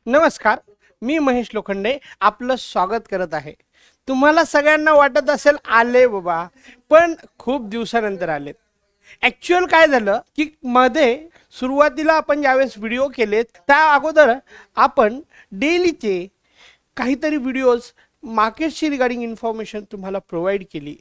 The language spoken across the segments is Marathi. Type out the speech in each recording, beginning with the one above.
नमस्कार, मी महेश लोखंडे आपलं स्वागत करत आहे. तुम्हाला सगळ्यांना वाटत असेल आले बाबा, पण खूप दिवसानंतर आलेत. ॲक्च्युअल काय झालं की मध्ये सुरुवातीला आपण ज्यावेळेस व्हिडिओ केलेत त्या अगोदर आपण डेलीचे काहीतरी व्हिडिओज मार्केटशी रिगार्डिंग इन्फॉर्मेशन तुम्हाला प्रोव्हाइड केली.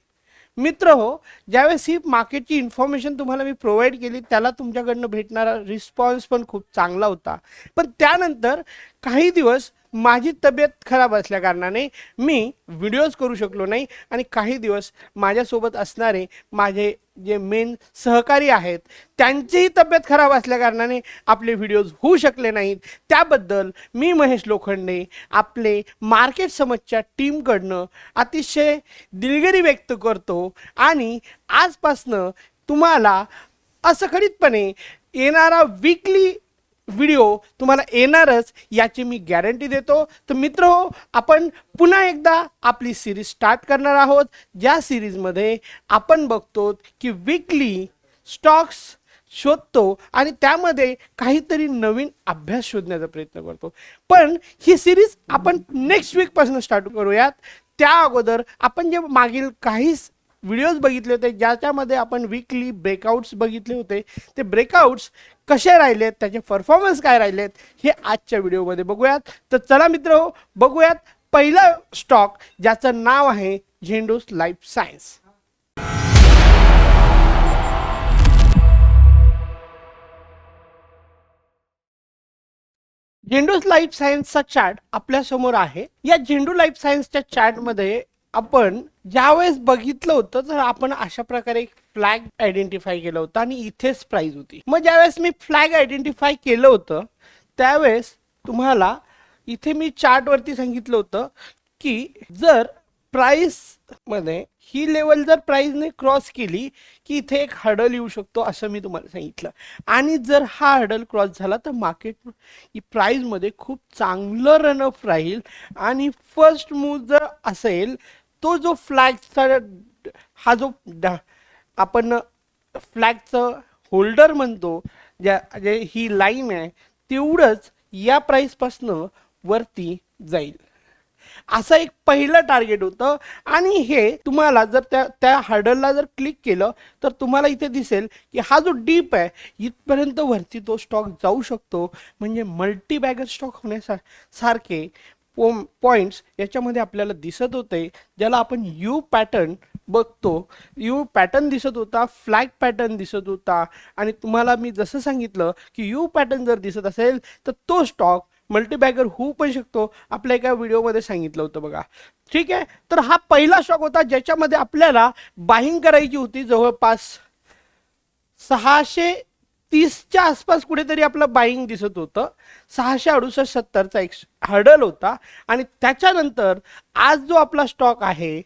मित्र हो, ज्यावेळेस ही मार्केटची इन्फॉर्मेशन तुम्हाला मी प्रोव्हाइड केली त्याला तुमच्याकडनं भेटणारा रिस्पॉन्स पण खूप चांगला होता. पण त्यानंतर काही दिवस माझी तब्येत खराब असल्या कारणाने मी व्हिडिओज करू शकलो नाही आणि काही दिवस माझ्यासोबत असणारे माझे जे मेन सहकारी आहेत त्यांचीही तब्येत खराब असल्या कारणाने आपले व्हिडिओज होऊ शकले नाहीत. त्याबद्दल मी महेश लोखंडे आपले मार्केट समजच्या टीमकडनं अतिशय दिलगिरी व्यक्त करतो आणि आजपासनं तुम्हाला असखडीतपणे येणारा वीकली व्हिडिओ तुम्हाला येणारच याची मी गॅरंटी देतो. तर मित्र हो, आपण पुन्हा एकदा आपली सिरीज स्टार्ट करणार आहोत, ज्या सिरीजमध्ये आपण बघतो की वीकली स्टॉक्स शोधतो आणि त्यामध्ये काहीतरी नवीन अभ्यास शोधण्याचा प्रयत्न करतो. पण ही सिरीज आपण नेक्स्ट वीकपासून स्टार्ट करूयात. त्या अगोदर आपण जे मागील काही व्हिडिओज बघितले होते ज्याच्यामध्ये आपण वीकली ब्रेकआउट्स बघितले होते, ते ब्रेकआउट्स कसे राहिलेत, त्याचे परफॉर्मन्स काय राहिलेत हे आजच्या व्हिडिओमध्ये बघूयात. तर चला मित्र हो, बघूयात पहिला स्टॉक ज्याचं नाव आहे झेंडूस लाईफ सायन्स. झेंडूस लाईफ सायन्सचा चार्ट आपल्या समोर आहे. या झेंडू लाईफ सायन्सच्या चार्टमध्ये आपण ज्यावेळेस बघितलं होतं तर आपण अशा प्रकारे एक फ्लॅग आयडेंटिफाय केलं होतं आणि इथेच प्राइस होती. मग ज्यावेळेस मी फ्लॅग आयडेंटिफाय केलं होतं त्यावेळेस तुम्हाला इथे मी चार्टवरती सांगितलं होतं की जर प्राइस मध्ये ही लेवल जर प्राइसने क्रॉस केली की इथे एक हर्डल येऊ शकतो असं मी तुम्हाला सांगितलं. आणि जर हा हर्डल क्रॉस झाला तर मार्केट प्राइसमध्ये खूप चांगलं रनअप राहील आणि फर्स्ट मूव्ह जर असेल तो जो फ्लॅगचा हा जो आपण फ्लॅगचं होल्डर म्हणतो, जे ही लाईन आहे तेवढंच या प्राइसपासनं वरती जाईल असं एक पहिलं टार्गेट होतं. आणि हे तुम्हाला जर त्या हर्डलला जर क्लिक केलं तर तुम्हाला इथे दिसेल की हा जो डीप आहे इथपर्यंत वरती तो स्टॉक जाऊ शकतो. म्हणजे मल्टी बॅगर स्टॉक होण्यासारखे पॉइंट्स याच्यामध्ये आपल्याला दिसत होते, ज्याला आपण यू पॅटर्न बघतो. यू पॅटर्न दिसत होता, फ्लॅग पॅटर्न दिसत होता आणि तुम्हाला मी जसं सांगितलं की यू पॅटर्न जर दिसत असेल तर तो स्टॉक मल्टीबॅगर होऊ पण शकतो. आपल्या एका व्हिडिओमध्ये सांगितलं होतं बघा. ठीक आहे, तर हा पहिला स्टॉक होता ज्याच्यामध्ये आपल्याला बाईंग करायची होती. जवळपास 630च्या आसपास कुठेतरी आपलं बाईंग दिसत होतं. 668-70चा एक हर्डल होता आणि त्याच्यानंतर आज जो आपला स्टॉक आहे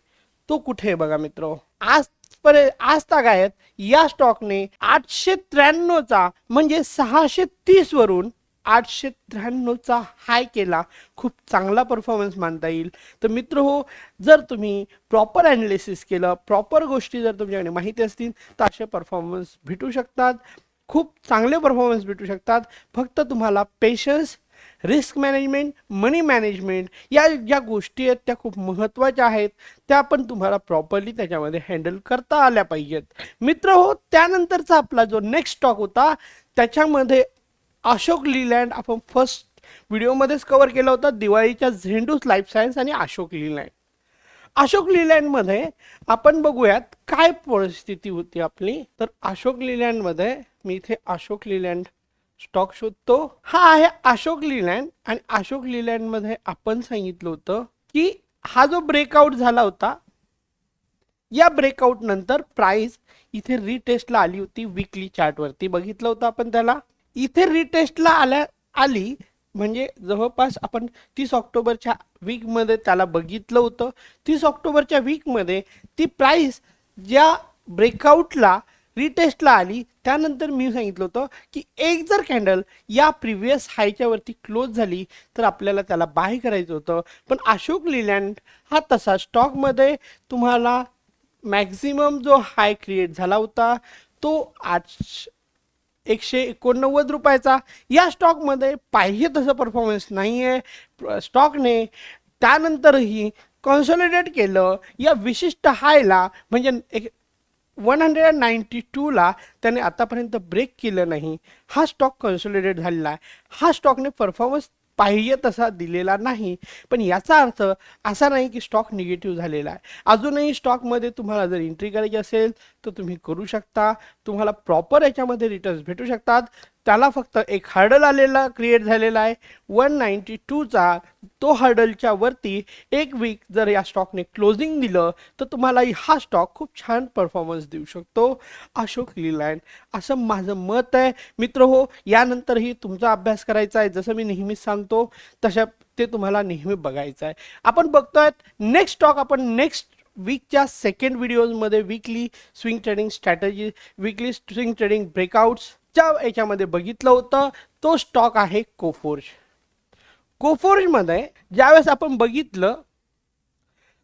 तो कुठे आहे बघा मित्र. आज तागायत या स्टॉकने 893चा म्हणजे 630 वरून 893चा हाय केला. खूप चांगला परफॉर्मन्स मानता येईल. तर मित्र हो, जर तुम्ही प्रॉपर ॲनालिसिस केलं, प्रॉपर गोष्टी जर तुमच्याकडे माहिती असतील तर असे परफॉर्मन्स भेटू शकतात. खूप चांगले परफॉर्मन्स भेटू शकतात. फक्त तुम्हाला पेशन्स, रिस्क मॅनेजमेंट, मनी मॅनेजमेंट या ज्या गोष्टी आहेत त्या खूप महत्त्वाच्या आहेत. त्या पण तुम्हाला प्रॉपरली त्याच्यामध्ये हँडल करता आल्या पाहिजेत. मित्र हो, त्यानंतरचा आपला जो नेक्स्ट स्टॉक होता त्याच्यामध्ये अशोक लीलँड आपण फर्स्ट व्हिडिओमध्येच कव्हर केला होता. दिवाळीच्या झेंडूस लाईफ सायन्स आणि अशोक लीलँड. अशोक लीलँडमध्ये आपण बघूयात काय परिस्थिती होती आपली. तर अशोक लीलँडमध्ये मी इथे अशोक लीलँड स्टॉक शोधतो. हा आहे अशोक लीलँड आणि अशोक लीलँडमध्ये आपण सांगितलं होतं की हा जो ब्रेकआउट झाला होता या ब्रेकआउट नंतर प्राइस इथे रिटेस्टला आली होती. वीकली चार्टवरती बघितलं होतं आपण त्याला. इथे रिटेस्टला आली म्हणजे जवळपास आपण 30 ऑक्टोबरच्या वीकमध्ये त्याला बघितलं होतं. 30 ऑक्टोबरच्या वीकमध्ये ती प्राइस ज्या ब्रेकआउटला रिटेस्टला आली त्यानंतर मी सांगितलं होतं की एक जर कॅन्डल या प्रिव्हियस हायच्या वरती क्लोज झाली तर आपल्याला त्याला बाय करायचं होतं. पण अशोक लीलँड हा तसा स्टॉकमध्ये तुम्हाला मॅक्झिमम जो हाय क्रिएट झाला होता तो ₹189 या स्टॉकमध्ये पाहिजे तसं परफॉर्मन्स नाही आहे स्टॉकने. त्यानंतरही कॉन्सॉलिडेट केलं या विशिष्ट हायला, म्हणजे 192ला त्याने आतापर्यंत ब्रेक केलं नाही. हा स्टॉक कन्सोलिडेट झालेला आहे. हा स्टॉकने परफॉर्मन्स पाहिजे तसा दिलेला नाही, पण याचा अर्थ असा नाही की स्टॉक निगेटिव्ह झालेला आहे. अजूनही स्टॉकमध्ये तुम्हाला जर एंट्री करायची असेल तर तुम्ही करू शकता. तुम्हाला प्रॉपर याच्यामध्ये रिटर्न्स भेटू शकतात. त्याला फक्त एक हर्डल आलेला क्रिएट झालेला आहे 192चा. तो हर्डलच्या वरती एक वीक जर या स्टॉकने क्लोजिंग दिलं तर तुम्हाला हा स्टॉक खूप छान परफॉर्मन्स देऊ शकतो. अशोक लीलँड असं माझं मत आहे मित्र हो. यानंतरही तुमचा अभ्यास करायचा आहे, जसं मी नेहमीच सांगतो तशा ते तुम्हाला नेहमी बघायचं आहे. आपण बघतोय नेक्स्ट स्टॉक. आपण नेक्स्ट वीकच्या सेकंड व्हिडिओजमध्ये weekly swing trading strategy, weekly swing trading ब्रेकआउट्सच्या याच्यामध्ये बघितलं होतं. तो स्टॉक आहे कोफोर्ज. कोफोर्जमध्ये ज्यावेळेस आपण बघितलं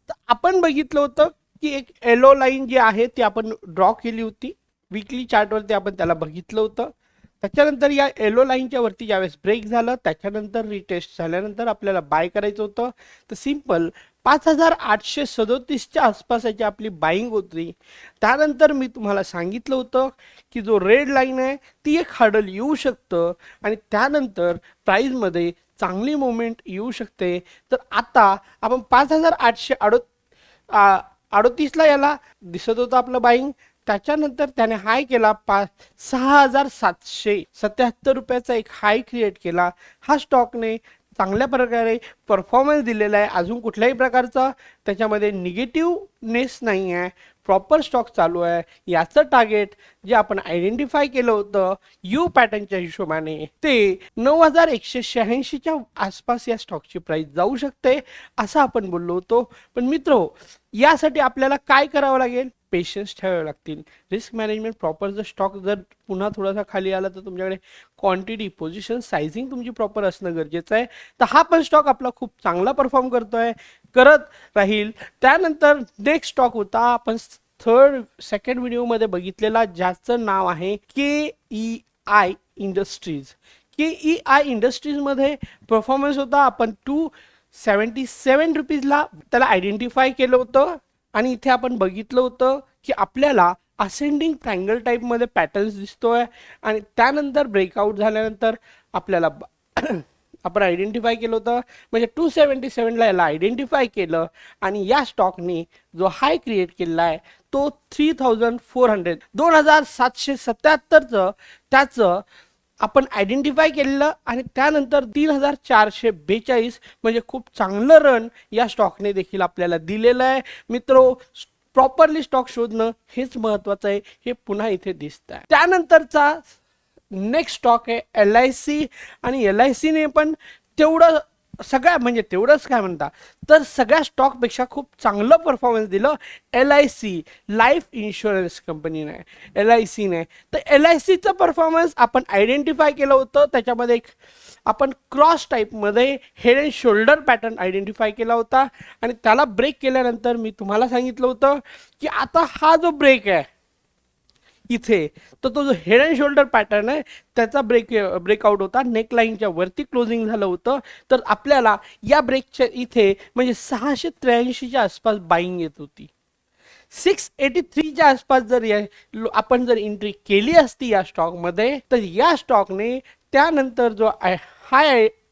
तर आपण बघितलं होतं की एक येलो लाईन जी आहे ती आपण ड्रॉ केली होती वीकली चार्टवरती. आपण त्याला बघितलं होतं. त्याच्यानंतर या येलो लाईनच्या वरती ज्यावेळेस ब्रेक झालं त्याच्यानंतर रिटेस्ट झाल्यानंतर आपल्याला बाय करायचं होतं. तर सिम्पल 5837च्या आसपास याची आपली बाईंग होती. त्यानंतर मी तुम्हाला सांगितलं होतं की जो रेड लाईन आहे ती एक हर्डल येऊ शकतं आणि त्यानंतर प्राईजमध्ये चांगली मूवमेंट येऊ शकते. तर आता आपण 5838ला याला दिसत होतं आपलं बाईंग. त्याच्यानंतर त्याने हाय केला 6777 एक हाय क्रिएट केला. हा स्टॉकने चांगल्या प्रकारे परफॉर्मन्स दिलेला आहे. अजून कुठल्याही प्रकारचा त्याच्यामध्ये निगेटिव्हनेस नाही आहे. प्रॉपर स्टॉक चालू आहे. याचं टार्गेट जे आपण आयडेंटिफाय केलं होतं यू पॅटर्नच्या हिशोबाने ते 9186च्या आसपास या स्टॉकची प्राइस जाऊ शकते असं आपण बोललो होतो. पण मित्र यासाठी आपल्याला काय करावं लागेल? पेशन्स ठेवावे लागतील. Risk management proper. जर स्टॉक जर पुन्हा थोडासा खाली आला तर तुमच्याकडे क्वांटिटी पोझिशन सायझिंग तुमची प्रॉपर असणं गरजेचं आहे. तर हा पण स्टॉक आपला खूप चांगला परफॉर्म करत राहील. त्यानंतर नेक्स्ट स्टॉक होता आपण सेकंड व्हिडिओमध्ये बघितलेला, ज्याचं नाव आहे KEI इंडस्ट्रीज. KEI इंडस्ट्रीजमध्ये परफॉर्मन्स होता. आपण 277 रुपीजला त्याला आयडेंटिफाय केलं होतं आणि इथे आपण बघितलं होतं की आपल्याला असेंडिंग ट्रायंगल टाईपमध्ये पॅटर्न्स दिसतोय आणि त्यानंतर ब्रेकआउट झाल्यानंतर आपल्याला आपण आयडेंटिफाय केलं होतं. म्हणजे 277ला याला आयडेंटिफाय केलं आणि या स्टॉकने जो हाय क्रिएट केलेला आहे तो 2777चं त्याचं आपण आयडेंटिफाय केलेलं आणि त्यानंतर 3442 म्हणजे खूप चांगलं रन या स्टॉकने देखील आपल्याला दिलेलं आहे. मित्रो प्रॉपरली स्टॉक शोधणं हेच महत्त्वाचं आहे. हे पुन्हा इथे दिसत आहे. त्यानंतरचा नेक्स्ट स्टॉक आहे LIC आणि LICने पण तेवढं म्हणजे तेवढंच काय म्हणता तर सगळ्या स्टॉकपेक्षा खूप चांगलं परफॉर्मन्स दिलं LIC लाईफ इन्शुरन्स कंपनीने LICने. तर LICचं परफॉर्मन्स आपण आयडेंटिफाय केलं होतं. त्याच्यामध्ये एक आपण क्रॉस टाईपमध्ये head and shoulder pattern identify केला होता आणि त्याला ब्रेक केल्यानंतर मी तुम्हाला सांगितलं होतं की आता हा जो ब्रेक आहे इथे तर तो जो हेड अँड शोल्डर पॅटर्न आहे त्याचा ब्रेकआउट होता. नेकलाईनच्या वरती क्लोजिंग झालं होतं. तर आपल्याला या ब्रेकच्या इथे म्हणजे 683च्या आसपास बाईंग येत होती. 683च्या आसपास जर आपण जर एंट्री केली असती या स्टॉकमध्ये तर या स्टॉकने त्यानंतर जो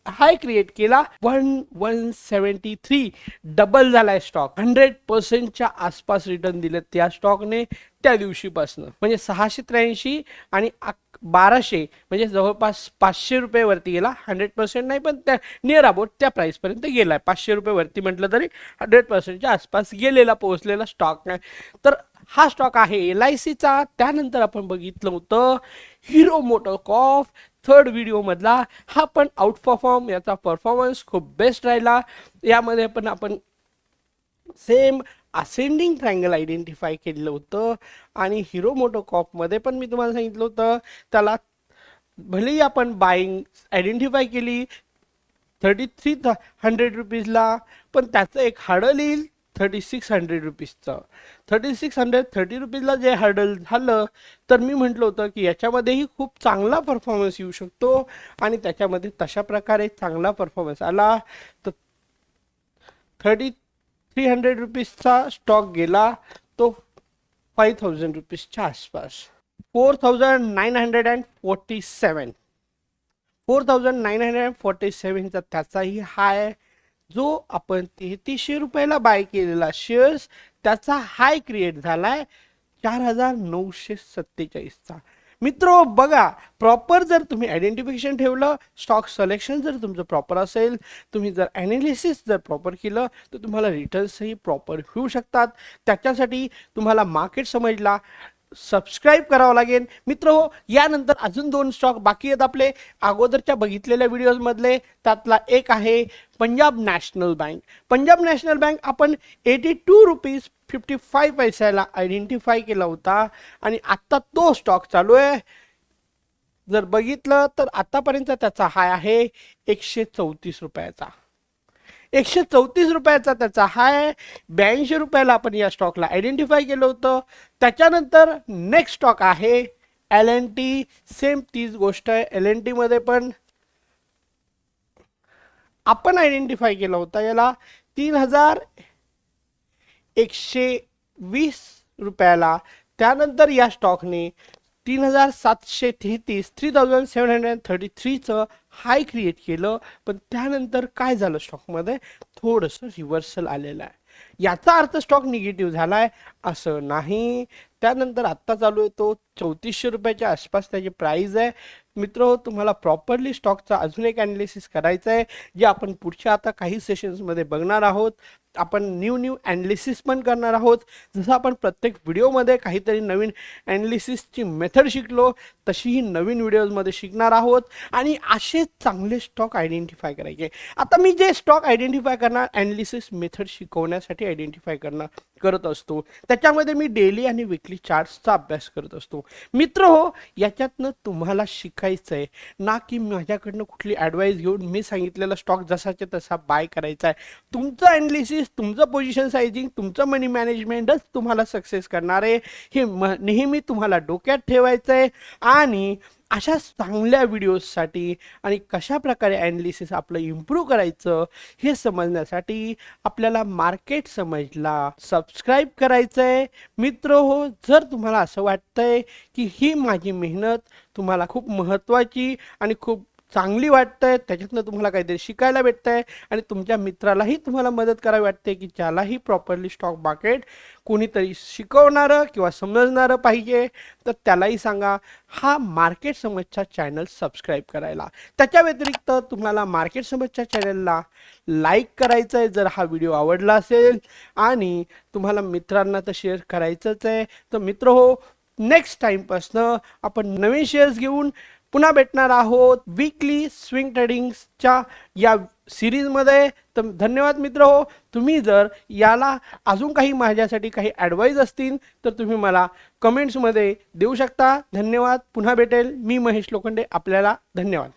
हाय क्रिएट केला 1173 डबल झालाय स्टॉक. 100%च्या आसपास रिटर्न दिले त्या स्टॉकने त्या दिवशीपासून. म्हणजे 683 आणि 1200 म्हणजे जवळपास 500 रुपये वरती गेला. 100% नाही पण त्या नियर अबाउट त्या प्राइसपर्यंत गेलाय. 500 रुपये वरती म्हटलं तरी 100%च्या आसपास गेलेला पोहोचलेला स्टॉक आहे. तर हा स्टॉक आहे LICचा. त्यानंतर आपण बघितलं होतं हिरो मोटोकॉर्प थर्ड व्हिडिओमधला. हा पण आउट परफॉर्म, याचा परफॉर्मन्स खूप बेस्ट राहिला. यामध्ये पण आपण सेम असेंडिंग ट्रायंगल आयडेंटिफाय केलेलं होतं आणि हिरो मोटोकॉर्पमध्ये पण मी तुम्हाला सांगितलं होतं त्याला भलेही आपण बाईंग आयडेंटिफाय केली 3300 रुपीजला पण त्याचं एक हार्डल येईल 3600 रुपीजचं. 3630 रुपीजला जे हर्डल झालं तर मी म्हटलं होतं की याच्यामध्येही खूप चांगला परफॉर्मन्स येऊ शकतो आणि त्याच्यामध्ये तशा प्रकारे चांगला परफॉर्मन्स आला. तर 3300 रुपीजचा स्टॉक गेला तो 5000 रुपीजच्या आसपास. 4947 4947चा त्याचाही हाय, जो आपण 3300 रुपयाला बाय केलेला शेअर्स त्याचा हाय क्रिएट झालाय 4947चा. मित्रो बघा, प्रॉपर जर तुम्ही आयडेंटिफिकेशन ठेवलं, स्टॉक सिलेक्शन जर तुमचं प्रॉपर असेल, तुम्ही जर ॲनालिसिस जर प्रॉपर केलं तर तुम्हाला रिटर्न्सही प्रॉपर होऊ शकतात. त्याच्यासाठी तुम्हाला मार्केट समजला सबस्क्राईब करावं लागेल. मित्र हो, यानंतर अजून 2 स्टॉक बाकी आहेत आपले अगोदरच्या बघितलेल्या व्हिडिओजमधले. त्यातला एक आहे Punjab national bank. Punjab national bank आपण 82 रुपीज 55 पैशाला आयडेंटिफाय केला होता आणि आत्ता तो स्टॉक चालू आहे. जर बघितलं तर आतापर्यंत त्याचा हाय आहे 134 रुपयाचा. 134 रुपयाचा त्याचा हाय. 82 रुपयाला आपण या स्टॉकला आयडेंटिफाय केलं होतं. त्याच्यानंतर नेक्स्ट स्टॉक आहे L&T. सेम तीच गोष्ट आहे. L&T मध्ये पण आपण आयडेंटिफाय केलं होतं याला 3120 रुपयाला. त्यानंतर या स्टॉकने 3733चं हाय क्रिएट केलं. पण त्यानंतर काय झालं, स्टॉकमध्ये थोडंसं रिव्हर्सल आलेलं आहे. याचा अर्थ स्टॉक निगेटिव्ह झालाय असं नाही. त्यानंतर आत्ता चालू आहे तो 3400 रुपयाच्या आसपास त्याची प्राइस आहे. मित्र, तुम्हाला प्रॉपरली स्टॉकचा अजून एक ॲनालिसिस करायचं आहे, जे आपण पुढच्या आता काही सेशन्समध्ये बघणार आहोत. आपण न्यू ॲनालिसिस पण करणार आहोत. जसं आपण प्रत्येक व्हिडिओमध्ये काहीतरी नवीन ॲनालिसिसची मेथड शिकलो, तशीही नवीन व्हिडिओजमध्ये शिकणार आहोत आणि असे चांगले स्टॉक आयडेंटिफाय करायचे. आता मी जे स्टॉक आयडेंटिफाय करणार ॲनालिसिस मेथड शिकवण्यासाठी आयडेंटिफाय करत असतो, त्याच्यामध्ये मी डेली आणि विकली चार्ट्सचा अभ्यास करत असतो. मित्र हो, याच्यातनं तुम्हाला शिकायचं आहे ना की माझ्याकडनं कुठली ॲडवाईस घेऊन मी सांगितलेला स्टॉक जसाच्या तसा बाय करायचा आहे. तुमचं ॲनालिसिस, तुमचं पोझिशन सायझिंग, तुमचं मनी मॅनेजमेंटच तुम्हाला सक्सेस करणार आहे, हे नेहमी तुम्हाला डोक्यात ठेवायचं आहे. आणि अशा चांगल्या व्हिडिओजसाठी आणि कशा प्रकारे ॲनालिसिस आपलं इम्प्रूव्ह करायचं हे समजण्यासाठी आपल्याला मार्केट समजला सबस्क्राईब करायचं आहे. मित्र हो, जर तुम्हाला असं वाटतंय की ही माझी मेहनत तुम्हाला खूप महत्त्वाची आणि खूप चांगली वाटतंय, त्याच्यातनं तुम्हाला काहीतरी शिकायला भेटतंय आणि तुमच्या मित्रालाही तुम्हाला मदत करावी वाटते की ज्यालाही प्रॉपरली स्टॉक मार्केट कोणीतरी शिकवणारं किंवा समजणारं पाहिजे, तर त्यालाही सांगा हा मार्केट समजचा चॅनल सबस्क्राईब करायला. त्याच्या व्यतिरिक्त तुम्हाला मार्केट समजच्या चॅनलला लाईक करायचं आहे जर हा व्हिडिओ आवडला असेल, आणि तुम्हाला मित्रांना तर शेअर करायचंच आहे. तर मित्र हो, नेक्स्ट टाईमपासनं आपण नवीन शेअर्स घेऊन पुन्हा भेटणार आहोत वीकली स्विंग ट्रेडिंगच्या या सिरीजमध्ये. तर धन्यवाद मित्र हो. तुम्ही जर याला अजून काही माझ्यासाठी काही ॲडवाईस असतील तर तुम्ही मला कमेंट्समध्ये देऊ शकता. धन्यवाद. पुन्हा भेटेल. मी महेश लोखंडे. आपल्याला धन्यवाद.